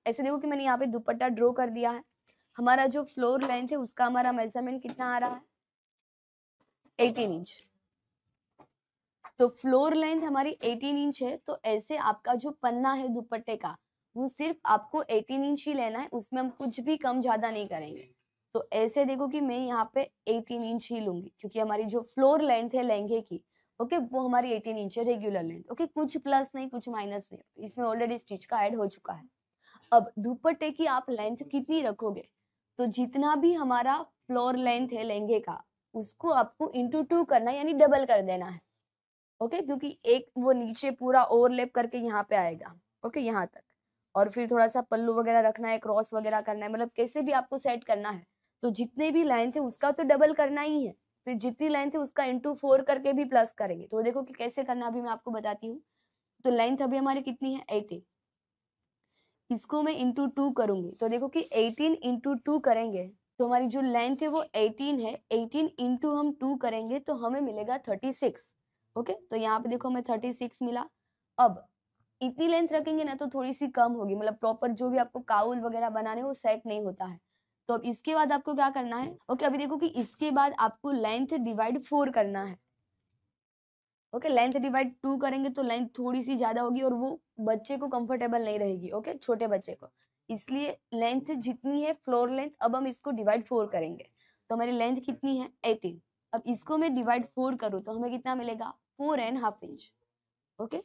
ऐसे देखो कि मैंने यहाँ पे दुपट्टा ड्रॉ कर दिया है। हमारा जो फ्लोर लेंथ है उसका हमारा मेजरमेंट कितना आ रहा है, 18 इंच। तो फ्लोर लेंथ हमारी 18 इंच है, तो ऐसे आपका जो पन्ना है दुपट्टे का वो सिर्फ आपको 18 इंच ही लेना है, उसमें हम कुछ भी कम ज्यादा नहीं करेंगे। तो ऐसे देखो कि मैं यहाँ पे 18 इंच ही लूंगी, क्योंकि हमारी जो फ्लोर लेंथ है लहंगे की, ओके, वो हमारी 18 इंच है रेगुलर लेंथ। ओके, कुछ प्लस नहीं कुछ माइनस नहीं, इसमें ऑलरेडी स्टिच का ऐड हो चुका है। अब दुपट्टे की आप लेंथ कितनी रखोगे, तो जितना भी हमारा फ्लोर लेंथ है लहंगे का उसको आपको इंटू 2 करना है, यानी डबल कर देना है। ओके, क्योंकि एक वो नीचे पूरा ओवरलैप करके यहाँ पे आएगा, ओके, यहाँ तक, और फिर थोड़ा सा पल्लू वगैरह रखना है, क्रॉस वगैरह करना है, मतलब कैसे भी आपको सेट करना है। तो जितने भी लेंथ है उसका तो डबल करना ही है, फिर जितनी लेंथ है उसका इंटू 4 करके भी प्लस करेंगे। तो देखो कि कैसे करना अभी मैं आपको बताती हूँ। तो लेंथ अभी हमारी कितनी है, 18, इसको मैं इंटू 2 करूंगी, तो देखो कि 18 इंटू 2 करेंगे तो हमारी जो लेंथ है वो 18 है, 18 इंटू हम 2 करेंगे तो हमें मिलेगा 36। ओके, तो यहाँ पे देखो हमें 36 मिला। अब इतनी लेंथ रखेंगे ना तो थोड़ी सी कम होगी, मतलब प्रॉपर जो भी आपको काउल वगैरह बनाने वो सेट नहीं होता है। तो अब इसके बाद आपको क्या करना है, ओके, अभी देखो कि इसके बाद आपको लेंथ डिवाइड 4 करना है। ओके, लेंथ डिवाइड 2 करेंगे तो लेंथ थोड़ी सी ज्यादा होगी और वो बच्चे को कंफर्टेबल नहीं रहेगी, ओके, छोटे बच्चे को। इसलिए लेंथ जितनी है फ्लोर लेंथ, अब हम इसको डिवाइड 4 करेंगे, तो हमारी लेंथ कितनी है, 18। अब इसको मैं डिवाइड 4 करूँ तो हमें कितना मिलेगा, 4.5 इंच। ओके,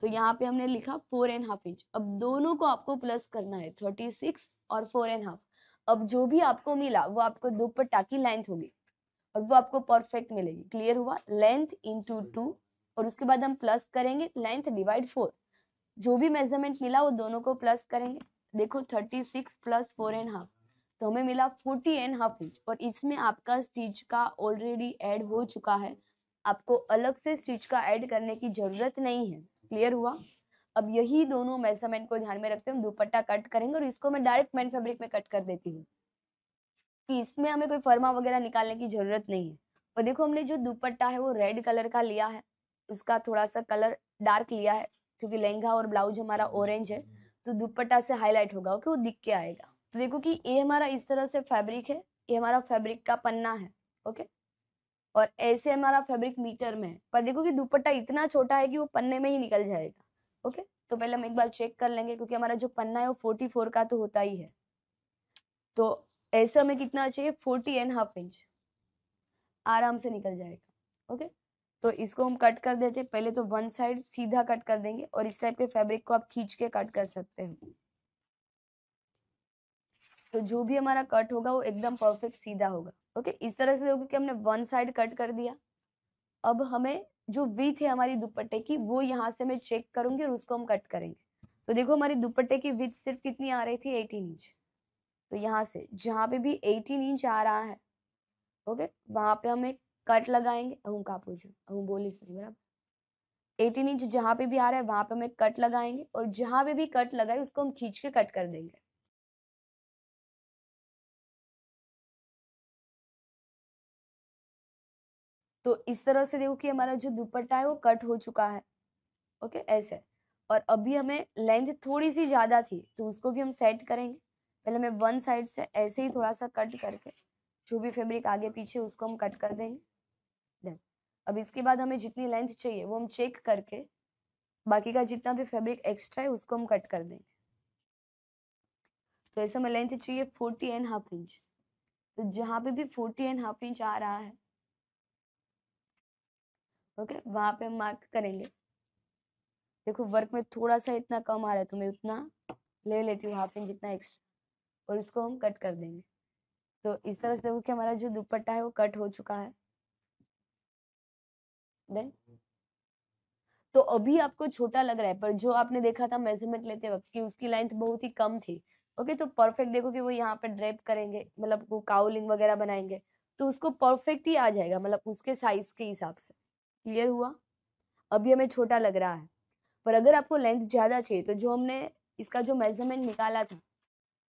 तो यहाँ पे हमने लिखा 4.5 इंच। अब दोनों को आपको प्लस करना है, 36 और 4.5। अब जो भी आपको मिला वो आपको दुपट्टा की लेंथ होगी और वो आपको परफेक्ट मिलेगी। क्लियर हुआ, लेंथ इंटू 2 और उसके बाद हम प्लस करेंगे लेंथ डिवाइड 4, जो भी मेजरमेंट मिला वो दोनों को प्लस करेंगे। देखो 36 प्लस 4.5 तो हमें मिला 40.5 इंच, और इसमें आपका स्टिच का ऑलरेडी ऐड हो चुका है, आपको अलग से स्टिच का ऐड करने की जरूरत नहीं है। क्लियर हुआ। अब यही दोनों मेजरमेंट को ध्यान में रखते हुए हम दुपट्टा कट करेंगे, और इसको मैं डायरेक्ट मैन फैब्रिक में कट कर देती हूँ कि इसमें हमें कोई फर्मा वगैरह निकालने की जरूरत नहीं है। और देखो हमने जो दुपट्टा है वो रेड कलर का लिया है, उसका थोड़ा सा कलर डार्क लिया है क्योंकि लहंगा और ब्लाउज हमारा ऑरेंज है, तो दुपट्टा से हाईलाइट होगा, ओके, वो दिख के आएगा। तो देखो कि ये हमारा इस तरह से फैब्रिक है, ये हमारा फैब्रिक का पन्ना है, ओके, और ऐसे हमारा फैब्रिक मीटर में है, पर देखो कि दुपट्टा इतना छोटा है कि वो पन्ने में ही निकल जाएगा। ओके, तो पहले हम एक बार चेक कर लेंगे, क्योंकि हमारा जो पन्ना है वो 44 का तो होता ही है, तो ऐसे हमें कितना चाहिए, 40.5 इंच, आराम से निकल जाएगा। ओके, तो इसको हम कट कर देते हैं। पहले तो वन साइड सीधा कट कर देंगे, और इस टाइप के फैब्रिक को आप खींच के कट कर सकते हैं, तो जो भी हमारा कट होगा वो एकदम परफेक्ट सीधा होगा। ओके, इस तरह से देखो कि हमने वन साइड कट कर दिया। अब हमें जो विड्थ है हमारी दुपट्टे की वो यहाँ से मैं चेक करूंगी और उसको हम कट करेंगे। तो देखो हमारी दुपट्टे की विड्थ सिर्फ कितनी आ रही थी, 18 इंच। तो यहाँ से जहाँ पे भी 18 इंच आ रहा है, ओके, वहां पे हम एक कट लगाएंगे। का पूछो बोली सही बराबर, 18 इंच जहां पे भी आ रहा है वहां पे हम एक कट लगाएंगे, और जहां पे भी कट लगाए उसको हम खींच के कट कर देंगे। तो इस तरह से देखो कि हमारा जो दुपट्टा है वो कट हो चुका है। ओके, ऐसे। और अभी हमें लेंथ थोड़ी सी ज्यादा थी तो उसको भी हम सेट करेंगे। पहले मैं वन साइड से ऐसे ही थोड़ा सा कट करके जो भी फैब्रिक आगे पीछे उसको हम कट कर देंगे। देन अब इसके बाद हमें जितनी लेंथ चाहिए वो हम चेक करके बाकी का जितना भी फैब्रिक एक्स्ट्रा है उसको हम कट कर देंगे। तो ऐसा हमें लेंथ चाहिए 40.5 इंच, तो जहां पे भी 40.5 इंच आ रहा है, ओके, वहां पे हम मार्क करेंगे। देखो वर्क में थोड़ा सा इतना कम आ रहा है तो मैं उतना ले लेती हूँ, हाफ इंच जितना एक्स्ट्रा, और इसको हम कट कर देंगे। तो इस तरह से देखो कि हमारा जो दुपट्टा है वो कट हो चुका है। देन तो अभी आपको छोटा लग रहा है, पर जो आपने देखा था मेजरमेंट लेते वक्त कि उसकी लेंथ बहुत ही कम थी। ओके, तो परफेक्ट देखो कि वो यहाँ पे ड्रेप करेंगे, मतलब वो काउलिंग वगैरह बनाएंगे तो उसको परफेक्ट ही आ जाएगा, मतलब उसके साइज के हिसाब से। क्लियर हुआ। अभी हमें छोटा लग रहा है, पर अगर आपको लेंथ ज्यादा चाहिए तो जो हमने इसका जो मेजरमेंट निकाला था,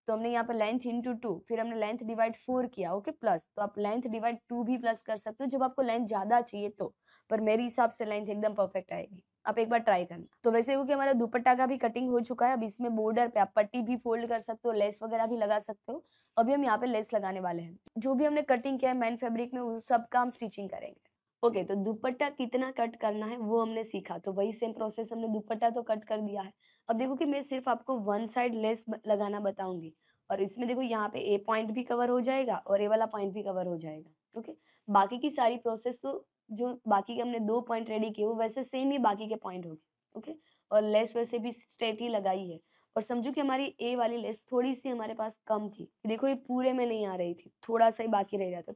तो हमने यहाँ पे लेंथ इंटू 2, फिर हमने लेंथ डिवाइड 4 किया, ओके, प्लस, तो आप लेंथ डिवाइड 2 भी प्लस कर सकते हो जब आपको लेंथ ज्यादा चाहिए तो, पर मेरे हिसाब से लेंथ एकदम परफेक्ट आएगी। आप एक बार ट्राई करना। तो वैसे क्योंकि हमारा दुपट्टा का भी कटिंग हो चुका है, अब इसमें बॉर्डर पे आप पट्टी भी फोल्ड कर सकते हो, लेस वगैरह भी लगा सकते हो। अभी हम यहाँ पे लेस लगाने वाले हैं। जो भी हमने कटिंग किया है मेन फैब्रिक में, वो सब का हम स्टिचिंग करेंगे। ओके, तो दुपट्टा कितना कट करना है वो हमने सीखा, तो वही सेम प्रोसेस हमने दुपट्टा तो कट कर दिया है। अब देखो कि मैं सिर्फ आपको वन साइड लेस लगाना बताऊंगी, और इसमें देखो यहाँ पे ए पॉइंट भी कवर हो जाएगा और ए वाला पॉइंट भी कवर हो जाएगा। ओके, बाकी की सारी प्रोसेस तो जो बाकी के हमने 2 पॉइंट रेडी किए वो वैसे सेम ही बाकी के पॉइंट होंगे। ओके, और लेस वैसे भी स्ट्रेट ही लगाई है। और समझो कि हमारी ए वाली लेस थोड़ी सी हमारे पास कम थी, देखो ये पूरे में नहीं आ रही थी, थोड़ा सा ही बाकी रह जाता,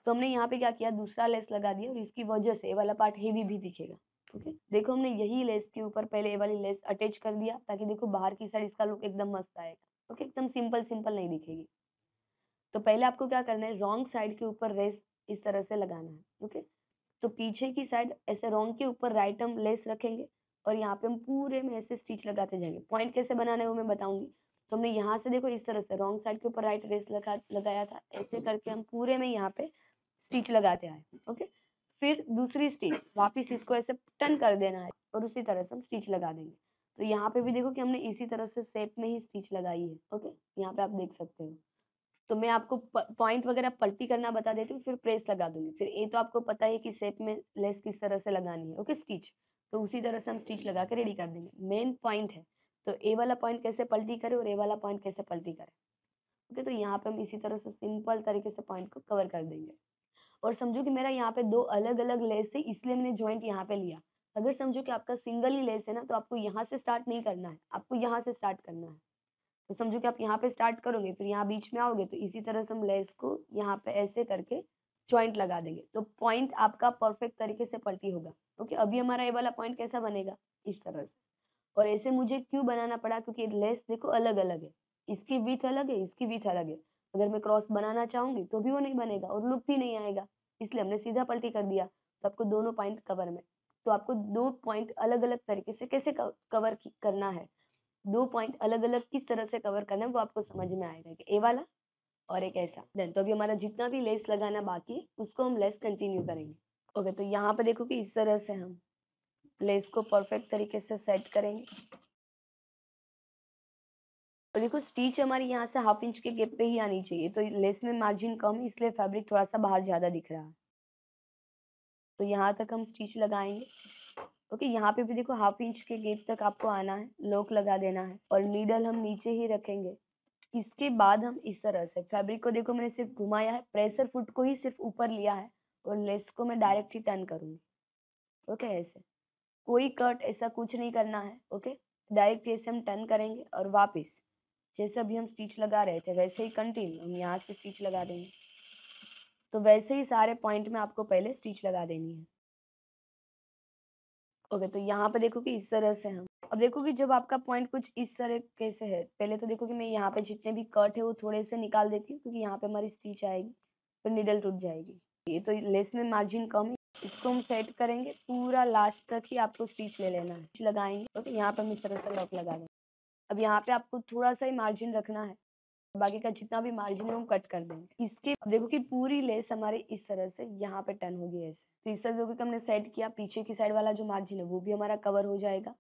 तो हमने यहाँ पे क्या किया, दूसरा लेस लगा दिया, और इसकी वजह से ए वाला पार्ट हेवी भी दिखेगा। ओके, देखो हमने यही लेस के ऊपर पहले ए वाली लेस अटैच कर दिया, ताकि देखो बाहर की साइड इसका लुक एकदम मस्त आएगा। ओके, एकदम सिंपल सिंपल नहीं दिखेगी। तो पहले आपको क्या करना है, रॉन्ग साइड के ऊपर लेस इस तरह से लगाना है। ओके, तो पीछे की साइड ऐसे रॉन्ग के ऊपर राइट हम लेस रखेंगे, और यहाँ पे हम पूरे में ऐसे स्टिच लगाते जाएंगे। पॉइंट कैसे बनाना है वो मैं बताऊंगी। तो हमने यहाँ से देखो इस तरह से रॉन्ग साइड के ऊपर राइट लेस लगाया था, ऐसे करके हम पूरे में यहाँ पे स्टिच लगाते आए। ओके, फिर दूसरी स्टिच वापिस इसको ऐसे टर्न कर देना है, और उसी तरह से हम स्टिच लगा देंगे। तो यहाँ पे भी देखो कि हमने इसी तरह से शेप में ही स्टिच लगाई है। ओके, यहाँ पे आप देख सकते हो। तो मैं आपको पॉइंट वगैरह पलटी करना बता देती हूँ, फिर प्रेस लगा दूंगी। फिर ये तो आपको पता है कि शेप में लेस किस तरह से लगानी है। ओके, स्टिच तो उसी तरह से हम स्टिच लगा के रेडी कर देंगे। मेन पॉइंट है, तो ए वाला पॉइंट कैसे पलटी करें और ए वाला पॉइंट कैसे पलटी करें। ओके, तो यहाँ पे हम इसी तरह से सिंपल तरीके से पॉइंट को कवर कर देंगे। और समझो कि मेरा यहाँ पे 2 अलग-अलग लेस है, इसलिए मैंने जॉइंट यहाँ पे लिया। अगर समझो कि आपका सिंगल ही लेस है ना, तो आपको यहाँ से स्टार्ट नहीं करना है, आपको यहाँ से स्टार्ट करना है। तो समझो कि आप यहाँ पे स्टार्ट करोगे, फिर यहाँ बीच में आओगे, तो इसी तरह से हम लेस को यहाँ पे ऐसे करके जॉइंट लगा देंगे, तो पॉइंट आपका परफेक्ट तरीके से पलटी होगा। ओके, अभी हमारा ये वाला पॉइंट कैसा बनेगा, इस तरह से। और ऐसे मुझे क्यों बनाना पड़ा, क्योंकि लेस देखो अलग-अलग है, इसकी विड्थ अलग है, इसकी विड्थ अलग है। अगर मैं क्रॉस बनाना चाहूंगी तो भी वो नहीं बनेगा और लुक भी नहीं आएगा, इसलिए हमने सीधा पलटी कर दिया। तो आपको दोनों पॉइंट कवर में, तो आपको 2 पॉइंट अलग-अलग तरीके से कैसे कवर करना है, 2 पॉइंट अलग-अलग किस तरह से कवर करना है वो आपको समझ में आएगा, कि ए वाला और एक ऐसा। देन तो अभी हमारा जितना भी लेस लगाना बाकी है उसको हम लेस कंटिन्यू करेंगे। ओके, तो यहाँ पे देखो कि इस तरह से हम लेस को परफेक्ट तरीके से सेट करेंगे। और देखो स्टिच हमारी यहाँ से 1/2 इंच के गैप पे ही आनी चाहिए, तो लेस में मार्जिन कम है, इसलिए फैब्रिक थोड़ा सा बाहर ज़्यादा दिख रहा है। तो यहाँ तक हम स्टिच लगाएंगे। ओके, यहाँ पे भी देखो 1/2 इंच के गैप तक आपको आना है, लॉक लगा देना है, और नीडल हम नीचे ही रखेंगे। इसके बाद हम इस तरह से फैब्रिक को देखो मैंने सिर्फ घुमाया है, प्रेशर फुट को ही सिर्फ ऊपर लिया है, और लेस को मैं डायरेक्ट ही टर्न करूंगी। ओके, ऐसे कोई कट ऐसा कुछ नहीं करना है। ओके, डायरेक्ट ऐसे हम टर्न करेंगे, और वापस जैसे अभी हम स्टिच लगा रहे थे वैसे ही कंटिन्यू हम यहाँ से स्टिच लगा देंगे। तो वैसे ही सारे पॉइंट में आपको पहले स्टिच लगा देनी है। ओके, तो यहाँ पे देखो कि इस तरह से हम, अब देखो कि जब आपका पॉइंट कुछ इस तरीके से है, पहले तो देखो कि मैं यहाँ पे जितने भी कट है वो थोड़े से निकाल देती हूँ, क्योंकि यहाँ पे हमारी स्टिच आएगी, फिर निडल टूट जाएगी। ये तो लेस में मार्जिन कम है, इसको हम सेट करेंगे, पूरा लास्ट तक ही आपको स्टिच ले लेना है। स्टिच लगाएंगे, ओके, यहाँ पे हम इस तरह से लॉक लगा देंगे। अब यहाँ पे आपको थोड़ा सा ही मार्जिन रखना है, बाकी का जितना भी मार्जिन है हम कट कर देंगे। इसके अब देखो कि पूरी लेस हमारे इस तरह से यहाँ पे टर्न होगी ऐसे, तो इस तरह देखो कि हमने सेट किया, पीछे की साइड वाला जो मार्जिन है वो भी हमारा कवर हो जाएगा।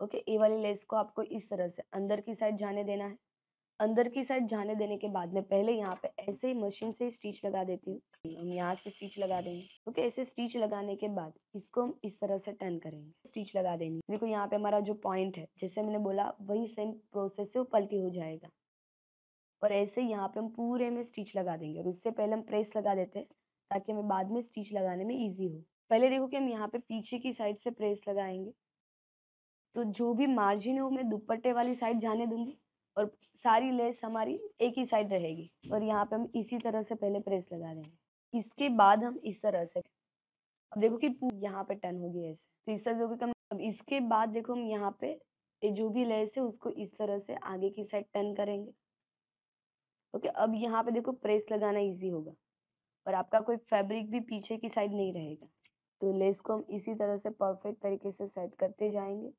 ओके, ए वाली लेस को आपको इस तरह से अंदर की साइड जाने देना है। अंदर की साइड जाने देने के बाद में पहले यहाँ पे ऐसे ही मशीन से स्टिच लगा देती हूँ, हम यहाँ से स्टिच लगा देंगे। ओके, ऐसे स्टिच लगाने के बाद इसको हम इस तरह से टर्न करेंगे, स्टिच लगा देंगे। देखो यहाँ पे हमारा जो पॉइंट है, जैसे मैंने बोला वही सेम प्रोसेस से वो पलटी हो जाएगा, और ऐसे यहाँ पे हम पूरे में स्टिच लगा देंगे। और उससे पहले हम प्रेस लगा देते हैं, ताकि हमें बाद में स्टिच लगाने में इजी हो। पहले देखो कि हम यहाँ पे पीछे की साइड से प्रेस लगाएंगे, तो जो भी मार्जिन है वो मैं दुपट्टे वाली साइड जाने दूंगी, और सारी लेस हमारी एक ही साइड रहेगी। और यहाँ पे हम इसी तरह से पहले प्रेस लगा देंगे। इसके बाद हम इस तरह से, अब देखो कि यहाँ पे टर्न होगी ऐसे, तो इस तरह देखो कि हम, अब इसके बाद देखो हम यहाँ पे ये जो भी लेस है उसको इस तरह से आगे की साइड टर्न करेंगे। ओके, अब यहाँ पे देखो प्रेस लगाना इजी होगा, और आपका कोई फैब्रिक भी पीछे की साइड नहीं रहेगा। तो लेस को हम इसी तरह से परफेक्ट तरीके से सेट करते जाएंगे,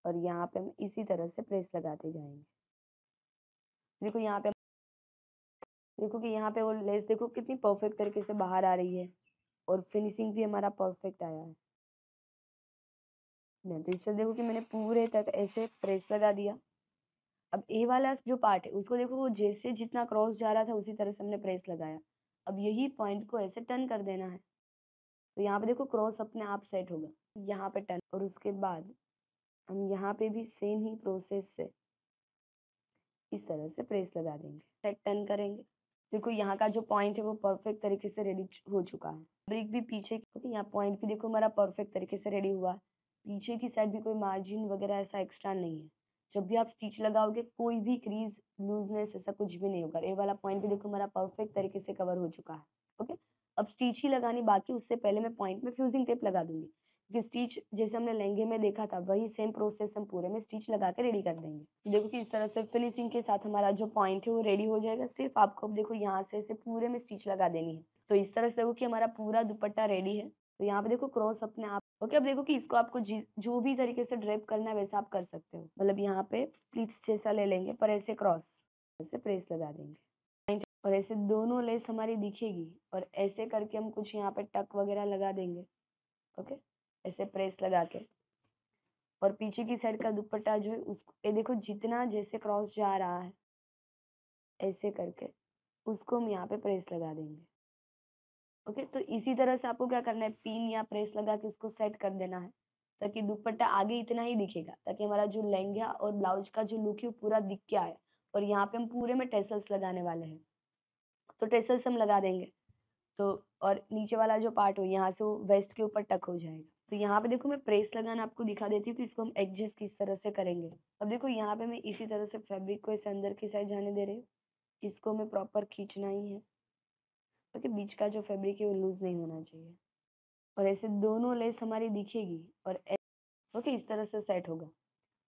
और यहाँ पे हम इसी तरह से प्रेस लगाते जाएंगे। देखो यहाँ पे, देखो कि यहाँ पे वो लेस देखो कितनी परफेक्ट तरीके से बाहर आ रही है, और फिनिशिंग भी हमारा परफेक्ट आया है। नहीं तो इससे देखो कि मैंने पूरे तक ऐसे प्रेस लगा दिया। अब ए वाला जो पार्ट है उसको देखो, वो जैसे जितना क्रॉस जा रहा था उसी तरह से हमने प्रेस लगाया। अब यही पॉइंट को ऐसे टर्न कर देना है, तो यहाँ पे देखो क्रॉस अपने आप सेट होगा, यहाँ पे टर्न, और उसके बाद हम यहाँ पे भी सेम ही प्रोसेस से इस तरह से प्रेस लगा देंगे, सेट टर्न करेंगे। देखो यहाँ का जो पॉइंट है वो परफेक्ट तरीके से रेडी हो चुका है। ब्रिक भी पीछे, क्योंकि यहाँ पॉइंट भी देखो हमारा परफेक्ट तरीके से रेडी हुआ है। पीछे की साइड भी कोई मार्जिन वगैरह ऐसा एक्स्ट्रा नहीं है। जब भी आप स्टिच लगाओगे कोई भी क्रीज लूजनेस ऐसा कुछ भी नहीं होगा। ये वाला पॉइंट भी देखो हमारा परफेक्ट तरीके से कवर हो चुका है। ओके, अब स्टिच ही लगानी बाकी, उससे पहले मैं पॉइंट में फ्यूजिंग टेप लगा दूंगी, क्योंकि स्टिच जैसे हमने लहंगे में देखा था वही सेम प्रोसेस हम पूरे में स्टिच लगा के रेडी कर देंगे। तो देखो कि इस तरह से फिनिशिंग के साथ हमारा जो पॉइंट है वो रेडी हो जाएगा। सिर्फ आपको अब देखो यहाँ से ऐसे पूरे में स्टिच लगा देनी है। तो इस तरह से देखो कि हमारा पूरा दुपट्टा रेडी है। तो यहाँ पे देखो क्रॉस अपने आप। ओके, अब देखो कि इसको आपको जो भी तरीके से ड्रेप करना है वैसा आप कर सकते हो। मतलब यहाँ पे प्लीट्स जैसा ले लेंगे पर ऐसे क्रॉस ऐसे प्रेस लगा देंगे, और ऐसे दोनों लेस हमारी दिखेगी, और ऐसे करके हम कुछ यहाँ पे टक वगैरह लगा देंगे। ओके, ऐसे प्रेस लगा के, और पीछे की साइड का दुपट्टा जो है उसको ये देखो जितना जैसे क्रॉस जा रहा है ऐसे करके उसको हम यहाँ पे प्रेस लगा देंगे। ओके, तो इसी तरह से आपको क्या करना है, पिन या प्रेस लगा के उसको सेट कर देना है, ताकि दुपट्टा आगे इतना ही दिखेगा, ताकि हमारा जो लहंगा और ब्लाउज का जो लुक है वो पूरा दिख के आए। और यहाँ पे हम पूरे में टेसल्स लगाने वाले हैं, तो टेसल्स हम लगा देंगे। तो और नीचे वाला जो पार्ट हो यहाँ से वो वेस्ट के ऊपर टक हो जाएगा। तो यहाँ पे देखो मैं प्रेस लगाना आपको दिखा देती हूँ कि इसको हम एडजस्ट किस तरह से करेंगे। अब देखो यहाँ पे मैं इसी तरह से फैब्रिक को इसे अंदर की साइड जाने दे रही हूँ। इसको हमें प्रॉपर खींचना ही है, क्योंकि बीच का जो फैब्रिक है वो लूज नहीं होना चाहिए, और ऐसे दोनों लेस हमारी दिखेगी, और ओके इस तरह से सेट होगा।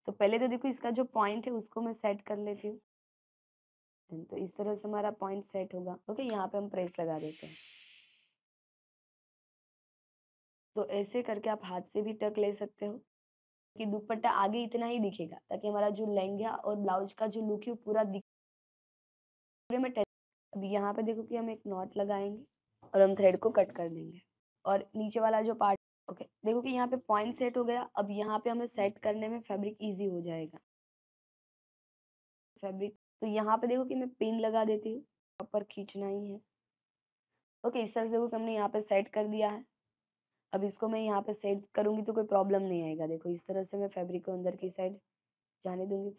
तो पहले तो देखो इसका जो पॉइंट है उसको मैं सेट कर लेती हूँ। तो इस तरह से हमारा पॉइंट सेट होगा। ओके, यहाँ पे हम प्रेस लगा देते हैं। तो ऐसे करके आप हाथ से भी टक ले सकते हो, कि दुपट्टा आगे इतना ही दिखेगा, ताकि हमारा जो लहंगा और ब्लाउज का जो लुक है वो पूरा दिख पूरे में टच। अब यहाँ पे देखो कि हम एक नॉट लगाएंगे और हम थ्रेड को कट कर देंगे, और नीचे वाला जो पार्ट। ओके, देखो कि यहाँ पे पॉइंट सेट हो गया। अब यहाँ पे हमें सेट करने में फैब्रिक इजी हो जाएगा। फैब्रिक, तो यहाँ पे देखो कि मैं पिन लगा देती हूँ, प्रॉपर खींचना ही है। ओके, इस तरह से देखो कि हमने यहाँ पे सेट कर दिया है। अब इसको मैं यहाँ पे सेट करूंगी तो कोई प्रॉब्लम नहीं आएगा। देखो इस तरह से मैं फैब्रिक को अंदर की साइड जाने दूंगी,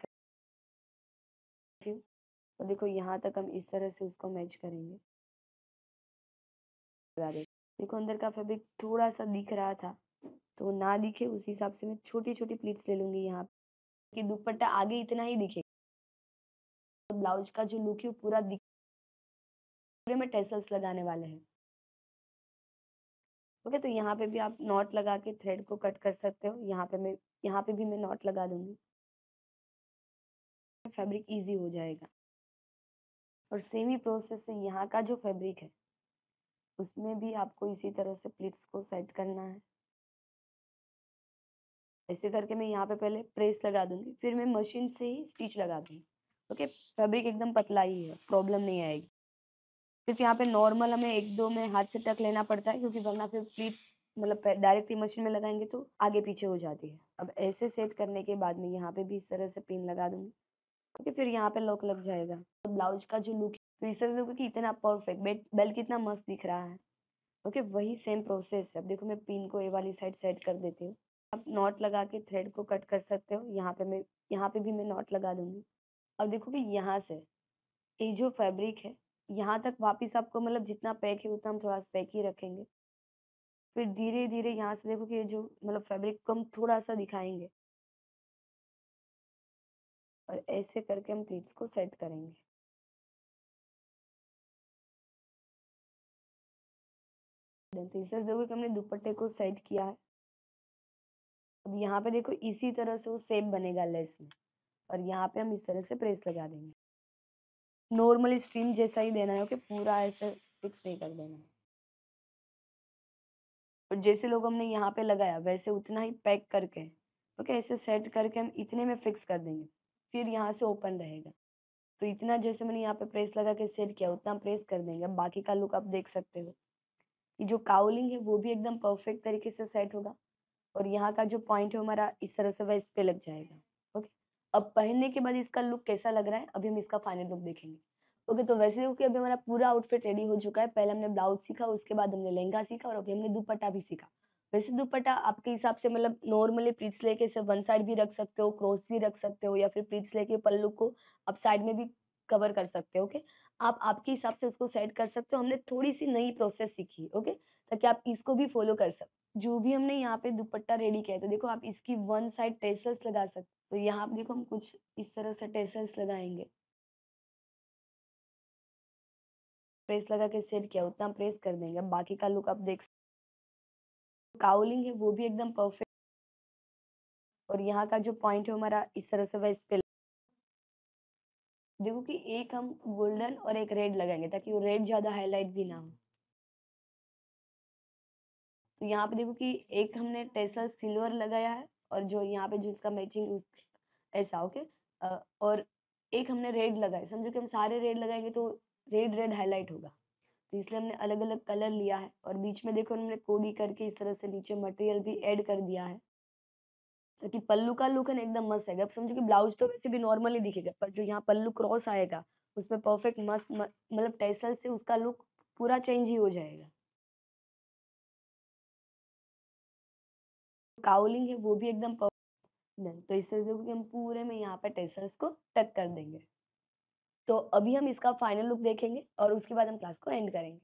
और देखो यहाँ तक हम इस तरह से उसको मैच करेंगे। देखो अंदर का फैब्रिक थोड़ा सा दिख रहा था, तो ना दिखे उस हिसाब से मैं छोटी छोटी प्लीट्स ले लूंगी यहाँ पे, कि दुपट्टा आगे इतना ही दिखे, तो ब्लाउज का जो लुक है वो पूरा दिख। पूरे में टेसल्स लगाने वाले हैं। ओके, तो यहाँ पे भी आप नॉट लगा के थ्रेड को कट कर सकते हो। यहाँ पे भी मैं नॉट लगा दूंगी, फैब्रिक इजी हो जाएगा। और सेम ही प्रोसेस से यहाँ का जो फैब्रिक है उसमें भी आपको इसी तरह से प्लीट्स को सेट करना है। ऐसे करके मैं यहाँ पे पहले प्रेस लगा दूंगी, फिर मैं मशीन से ही स्टिच लगा दूंगी। ओके, फैब्रिक एकदम पतला ही है, प्रॉब्लम नहीं आएगी। सिर्फ यहाँ पे नॉर्मल हमें एक दो में हाथ से टक लेना पड़ता है, क्योंकि वरना फिर प्लीट्स मतलब डायरेक्टली मशीन में लगाएंगे तो आगे पीछे हो जाती है। अब ऐसे सेट करने के बाद में यहाँ पे भी इस तरह से पिन लगा दूंगी, क्योंकि फिर यहाँ पे लॉक लग जाएगा। तो ब्लाउज का जो लुक, तो इस तरह से देखो कि इतना परफेक्ट बेल्ट कितना मस्त दिख रहा है। ओके, वही सेम प्रोसेस है। अब देखो मैं पिन को ए वाली साइड सेट कर देती हूँ। आप नॉट लगा के थ्रेड को कट कर सकते हो। यहाँ पे भी मैं नॉट लगा दूंगी। अब देखो कि यहाँ से ये जो फैब्रिक है यहाँ तक वापस आपको मतलब जितना पैक है उतना हम थोड़ा सा पैक ही रखेंगे। फिर धीरे धीरे यहाँ से देखो कि ये जो मतलब फैब्रिक को हम थोड़ा सा दिखाएंगे, और ऐसे करके हम प्लीट्स को सेट करेंगे। तो इस तरह से देखो कि हमने दुपट्टे को सेट किया है। अब यहाँ पे देखो इसी तरह से वो शेप बनेगा लेस में, और यहाँ पे हम इस तरह से प्रेस लगा देंगे। नॉर्मली स्ट्रीम जैसा ही देना है। ओके, पूरा ऐसे फिक्स नहीं कर देना है। और जैसे लोग हमने यहाँ पे लगाया वैसे उतना ही पैक करके, ओके, ऐसे सेट करके हम इतने में फिक्स कर देंगे। फिर यहाँ से ओपन रहेगा, तो इतना जैसे मैंने यहाँ पे प्रेस लगा के सेट किया उतना प्रेस कर देंगे। अब बाकी का लुक आप देख सकते हो कि जो काउलिंग है वो भी एकदम परफेक्ट तरीके से सेट होगा, और यहाँ का जो पॉइंट है हमारा इस तरह से वेस्ट पे लग जाएगा। ओके, अब पहनने के बाद इसका लुक कैसा लग रहा है, अभी हम इसका फाइनल लुक देखेंगे। ओके, तो वैसे देखो कि अभी हमारा पूरा आउटफिट रेडी हो चुका है। पहले हमने ब्लाउज सीखा, उसके बाद हमने लहंगा सीखा और अभी हमने दुपट्टा भी सीखा। वैसे दुपट्टा आपके हिसाब से मतलब नॉर्मली प्लीट्स लेके सिर्फ वन साइड भी रख सकते हो, क्रॉस भी रख सकते हो, या फिर प्लीट्स लेके पल्लू को आप साइड में भी कवर कर सकते हो। ओके, आप आपके हिसाब से उसको सेट कर सकते हो। हमने थोड़ी सी नई प्रोसेस सीखी, ओके, ताकि आप इसको भी फॉलो कर सकते। जो भी हमने यहाँ पे दुपट्टा रेडी किया है, तो देखो आप इसकी वन साइड टेसल्स लगा सकते हो। तो यहाँ पे देखो हम कुछ इस तरह से टेसल्स लगाएंगे। प्रेस लगा के सेट किया, उतना प्रेस कर देंगे। अब बाकी का लुक आप देख सकते हो। काउलिंग है वो भी एकदम परफेक्ट, और यहाँ का जो पॉइंट है हमारा इस तरह से वेस्ट पे देखो कि एक हम गोल्डन और एक रेड लगाएंगे ताकि वो रेड ज्यादा हाईलाइट भी ना हो। तो यहाँ पे देखो कि एक हमने टेसल सिल्वर लगाया है, और जो यहाँ पे जो इसका मैचिंग ऐसा, ओके, और एक हमने रेड लगाया। समझो कि हम सारे रेड लगाएंगे तो रेड रेड हाईलाइट होगा, तो इसलिए हमने अलग अलग कलर लिया है। और बीच में देखो हमने कोडी करके इस तरह से नीचे मटेरियल भी ऐड कर दिया है, ताकि पल्लू का लुक है ना एकदम मस्त आएगा। अब समझो कि ब्लाउज तो वैसे भी नॉर्मली दिखेगा, पर जो यहाँ पल्लू क्रॉस आएगा उसमें परफेक्ट मस्त मतलब टेसल से उसका लुक पूरा चेंज ही हो जाएगा। काउलिंग है वो भी एकदम परफेक्ट, तो इससे देखो कि हम पूरे में यहाँ पे टेसल्स को टक कर देंगे। तो अभी हम इसका फाइनल लुक देखेंगे और उसके बाद हम क्लास को एंड करेंगे।